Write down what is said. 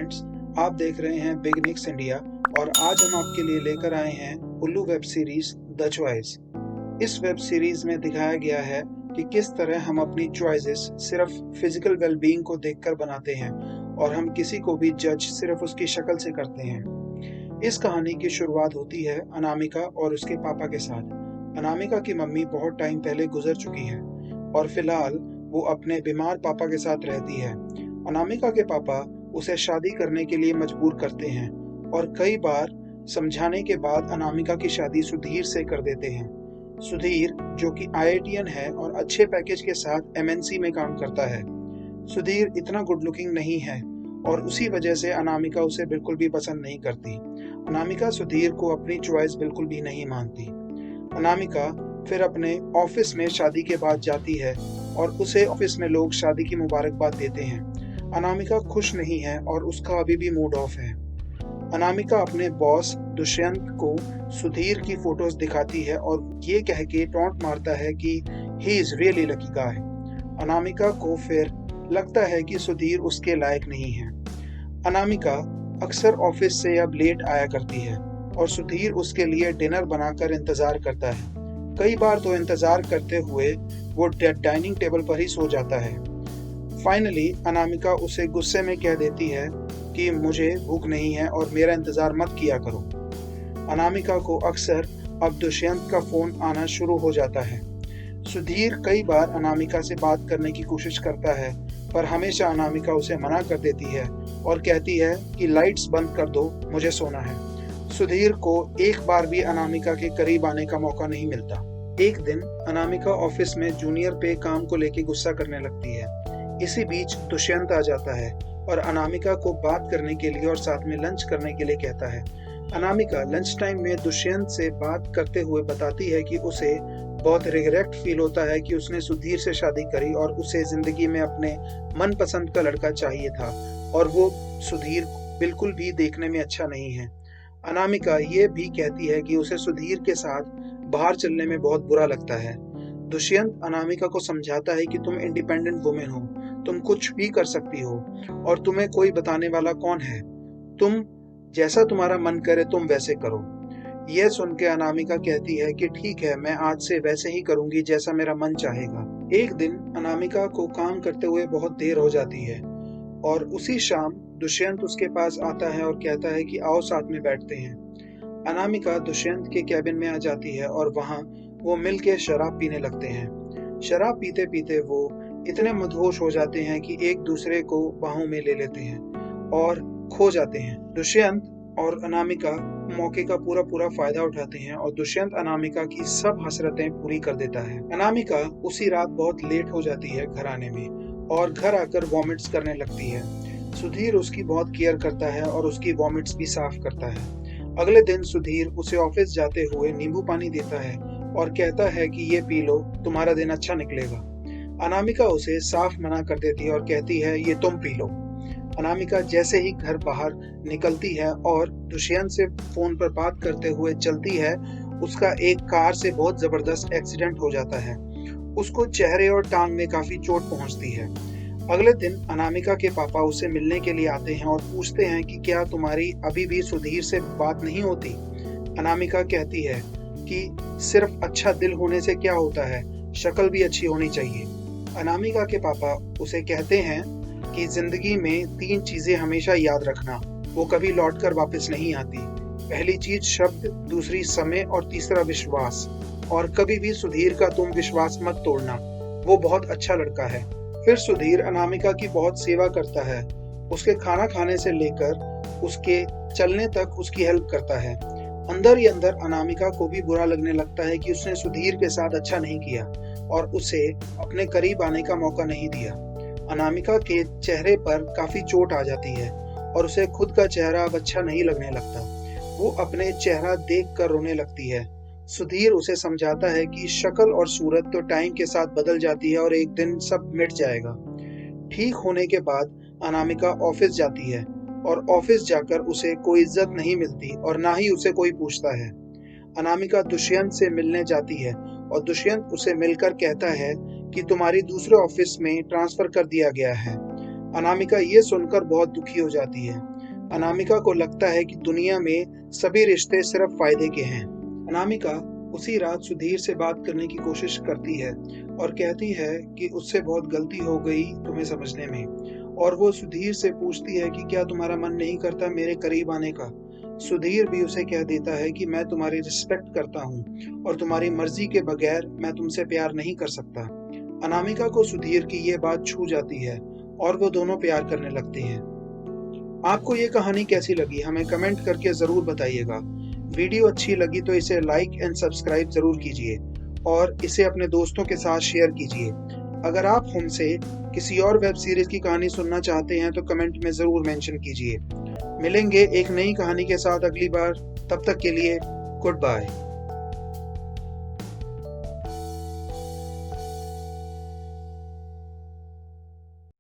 Friends, आप देख रहे हैं बिग निक्स इंडिया और आज हम आपके लिए लेकर आए हैं उल्लू वेब सीरीज द चॉइस। इस वेब सीरीज में दिखाया गया है कि किस तरह हम अपनी चॉइसेस सिर्फ फिजिकल वेलबींग को देखकर बनाते हैं और हम किसी को भी जज सिर्फ उसकी शक्ल से करते हैं। इस कहानी की शुरुआत होती है अनामिका और उसके पापा के साथ। अनामिका की मम्मी बहुत टाइम पहले गुजर चुकी हैं और फिलहाल वो अपने बीमार पापा के साथ रहती है। अनामिका के पापा उसे शादी करने के लिए मजबूर करते हैं और कई बार समझाने के बाद अनामिका की शादी सुधीर से कर देते हैं। सुधीर जो कि IITian है और अच्छे पैकेज के साथ MNC में काम करता है। सुधीर इतना गुड लुकिंग नहीं है और उसी वजह से अनामिका उसे बिल्कुल भी पसंद नहीं करती। अनामिका सुधीर को अपनी चॉइस बिल्कुल भी नहीं मानती। अनामिका फिर अपने ऑफिस में शादी के बाद जाती है और उसे ऑफिस में लोग शादी की मुबारकबाद देते हैं। अनामिका खुश नहीं है और उसका अभी भी मूड ऑफ है। अनामिका अपने बॉस दुष्यंत को सुधीर की फोटोज दिखाती है और ये कह के टॉन्ट मारता है कि he is really lucky guy. Anamika को फिर लगता है कि सुधीर उसके लायक नहीं है। अनामिका अक्सर ऑफिस से अब लेट आया करती है और सुधीर उसके लिए डिनर बनाकर इंतजार करता है। कई बार तो इंतजार करते हुए वो डाइनिंग टेबल पर ही सो जाता है। फाइनली अनामिका उसे गुस्से में कह देती है कि मुझे भूख नहीं है और मेरा इंतजार मत किया करो। अनामिका को अक्सर अब दुष्यंत का फोन आना शुरू हो जाता है। सुधीर कई बार अनामिका से बात करने की कोशिश करता है पर हमेशा अनामिका उसे मना कर देती है और कहती है कि लाइट्स बंद कर दो, मुझे सोना है। सुधीर को एक बार भी अनामिका के करीब आने का मौका नहीं मिलता। एक दिन अनामिका ऑफिस में जूनियर पे काम को लेके गुस्सा करने लगती है। इसी बीच दुष्यंत आ जाता है और अनामिका को बात करने के लिए और साथ में लंच करने के लिए कहता है। अनामिका लंच टाइम में दुष्यंत से बात करते हुए बताती है कि उसे बहुत रिग्रेट फील होता है कि उसने सुधीर से शादी करी और उसे जिंदगी में अपने मनपसंद का लड़का चाहिए था और वो सुधीर बिल्कुल भी देखने में अच्छा नहीं है। अनामिका ये भी कहती है कि उसे सुधीर के साथ बाहर चलने में बहुत बुरा लगता है। दुष्यंत अनामिका को समझाता है कि तुम इंडिपेंडेंट वुमेन हो, तुम कुछ भी कर सकती हो और तुम्हें कोई बताने वाला कौन है। तुम जैसा तुम्हारा मन करे तुम वैसे करो। यह सुन के अनामिका कहती है कि ठीक है, मैं आज से वैसे ही करूंगी जैसा मेरा मन चाहेगा। एक दिन अनामिका को काम करते हुए बहुत देर हो जाती है और उसी शाम दुष्यंत उसके पास आता है और कहता है कि आओ साथ में बैठते हैं। अनामिका दुष्यंत के कैबिन में आ जाती है और वहां वो मिलके शराब पीने लगते हैं। शराब पीते पीते वो इतने मदहोश हो जाते हैं कि एक दूसरे को बाहों में ले लेते हैं और खो जाते हैं। दुष्यंत और अनामिका मौके का पूरा फायदा उठाते हैं और दुष्यंत अनामिका की सब हसरतें पूरी कर देता है। अनामिका उसी रात बहुत लेट हो जाती है घर आने में और घर आकर वॉमिट्स करने लगती है। सुधीर उसकी बहुत केयर करता है और उसकी वॉमिट्स भी साफ करता है। अगले दिन सुधीर उसे ऑफिस जाते हुए नींबू पानी देता है और कहता है कि ये पी लो, तुम्हारा दिन अच्छा निकलेगा। अनामिका उसे साफ मना कर देती है और कहती है ये तुम पी लो। अनामिका जैसे ही घर बाहर निकलती है और दुष्यंत से फोन पर बात करते हुए चलती है, उसका एक कार से बहुत जबरदस्त एक्सीडेंट हो जाता है। उसको चेहरे और टांग में काफी चोट पहुंचती है। अगले दिन अनामिका के पापा उसे मिलने के लिए आते हैं और पूछते हैं कि क्या तुम्हारी अभी भी सुधीर से बात नहीं होती। अनामिका कहती है कि सिर्फ अच्छा दिल होने से क्या होता है, शक्ल भी अच्छी होनी चाहिए। अनामिका के पापा उसे कहते हैं कि जिंदगी में 3 चीजें हमेशा याद रखना, वो कभी लौटकर वापस नहीं आती। पहली चीज शब्द, दूसरी समय और तीसरा विश्वास। और कभी भी सुधीर का तुम विश्वास मत तोड़ना, वो बहुत अच्छा लड़का है। फिर सुधीर अनामिका की बहुत सेवा करता है, उसके खाना खाने से लेकर उसके चलने तक उसकी हेल्प करता है। अंदर ही अंदर अनामिका को भी बुरा लगने लगता है कि उसने सुधीर के साथ अच्छा नहीं किया और उसे अपने करीब आने का मौका नहीं दिया। अनामिका के चेहरे पर काफी चोट आ जाती है और उसे खुद का चेहरा अब अच्छा नहीं लगने लगता। वो अपने चेहरा देख कर रोने लगती है। सुधीर उसे समझाता है कि शक्ल और सूरत तो टाइम के साथ बदल जाती है और एक दिन सब मिट जाएगा। ठीक होने के बाद अनामिका ऑफिस जाती है और ऑफिस जाकर उसे कोई इज्जत नहीं मिलती और ना ही उसे कोई पूछता है। अनामिका दुष्यंत से मिलने जाती है और दुष्यंत उसे मिलकर कहता है कि तुम्हारी दूसरे ऑफिस में ट्रांसफर कर दिया गया है। अनामिका ये सुनकर बहुत दुखी हो जाती है। अनामिका को लगता है कि दुनिया में सभी रिश्ते सिर्फ फायदे के हैं। अनामिका उसी रात सुधीर से बात करने की कोशिश करती है और कहती है कि उससे बहुत गलती हो गई तुम्हें समझने में, और वो सुधीर से पूछती है कि क्या तुम्हारा मन नहीं करता मेरे करीब आने का। सुधीर भी उसे कह देता है कि मैं तुम्हारी रिस्पेक्ट करता हूँ और तुम्हारी मर्जी के बगैर मैं तुमसे प्यार नहीं कर सकता। अनामिका को सुधीर की ये बात छू जाती है और वो दोनों प्यार करने लगते हैं। आपको ये कहानी कैसी लगी हमें कमेंट करके ज़रूर बताइएगा। वीडियो अच्छी लगी तो इसे लाइक एंड सब्सक्राइब ज़रूर कीजिए और इसे अपने दोस्तों के साथ शेयर कीजिए। अगर आप हमसे किसी और वेब सीरीज की कहानी सुनना चाहते हैं तो कमेंट में ज़रूर मेंशन कीजिए। मिलेंगे एक नई कहानी के साथ अगली बार, तब तक के लिए गुड बाय।